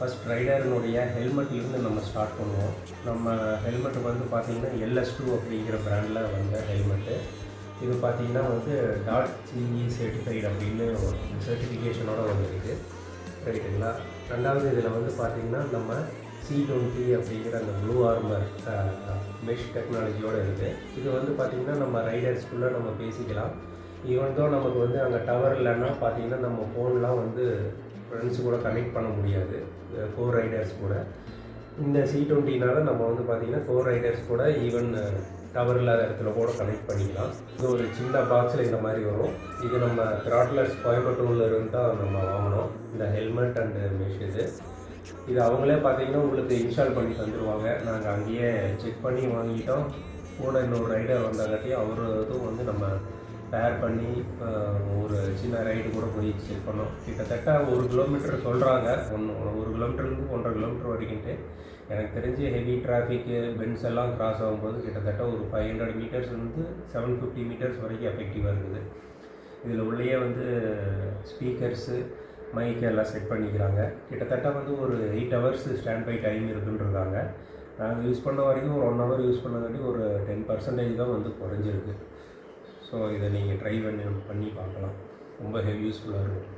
First ரைடர்னுடைய ஹெல்மெட்லேருந்து நம்ம start பண்ணுவோம். நம்ம ஹெல்மெட்டு வந்து பார்த்திங்கன்னா LS2 அப்படிங்கிற பிராண்டில் வந்த ஹெல்மெட்டு. இது பார்த்திங்கன்னா வந்து .CE சர்டிஃபைடு அப்படின்னு ஒரு சர்டிஃபிகேஷனோட வந்துருக்கு, ரைட்டுங்களா. ரெண்டாவது இதில் வந்து பார்த்திங்கன்னா நம்ம C20 அப்படிங்கிற அந்த ப்ளூ ஆர்மர் மெஷ் டெக்னாலஜியோடு இருக்குது. இது வந்து பார்த்திங்கன்னா நம்ம ரைடர்ஸ்குள்ளே நம்ம பேசிக்கலாம். ஈவன் தோ நமக்கு வந்து அங்கே டவர் இல்லைன்னா பார்த்திங்கன்னா நம்ம ஃபோன்லாம் வந்து ஃப்ரெண்ட்ஸு கூட கனெக்ட் பண்ண முடியாது, கோர் ரைடர்ஸ் கூட. இந்த C20னால நம்ம வந்து பார்த்திங்கன்னா கோர் ரைடர்ஸ் கூட ஈவன் டவர் இல்லாத இடத்துல கூட கனெக்ட் பண்ணிக்கலாம். இது ஒரு சின்ன பாக்ஸில் இந்த மாதிரி வரும். இது நம்ம த்ராட்லர்ஸ் கோயம்புத்தூரில் இருந்து தான் நம்ம வாங்கினோம் இந்த ஹெல்மெட் அண்டு மெஷ். இது அவங்களே பார்த்திங்கன்னா உங்களுக்கு இன்ஸ்டால் பண்ணி தந்துடுவாங்க. நாங்கள் அங்கேயே செக் பண்ணி வாங்கிட்டோம். கூட இன்னொரு ரைடர் வந்தாங்காட்டியும் அவரும் வந்து நம்ம பேர் பண்ணி ஒரு சின்ன ரைடு கூட போய் செக் பண்ணோம். கிட்டத்தட்ட 1 கிலோமீட்டர் சொல்கிறாங்க, 1 கிலோமீட்டர்லேருந்து 1.5 கிலோமீட்டர் வரைக்கும்ட்டு. எனக்கு தெரிஞ்சு ஹெவி டிராஃபிக்கு பென்ஸ் எல்லாம் கிராஸ் ஆகும்போது கிட்டத்தட்ட ஒரு 500 மீட்டர்ஸ்லேருந்து 750 மீட்டர்ஸ் வரைக்கும் எஃபெக்டிவாக இருக்குது. இதில் உள்ளேயே வந்து ஸ்பீக்கர்ஸு மைக் எல்லாம் செட் பண்ணிக்கிறாங்க. கிட்டத்தட்ட வந்து ஒரு 8 ஹவர்ஸ் ஸ்டாண்ட் பை டைம் இருக்குன்றாங்க. நாங்கள் யூஸ் பண்ண வரைக்கும் ஒரு 1 ஹவர் யூஸ் பண்ணங்காட்டி ஒரு 10% தான் வந்து குறைஞ்சிருக்கு. ஸோ இதை நீங்கள் ட்ரை பண்ணி பார்க்கலாம், ரொம்ப யூஸ்ஃபுல்லாக இருக்கும்.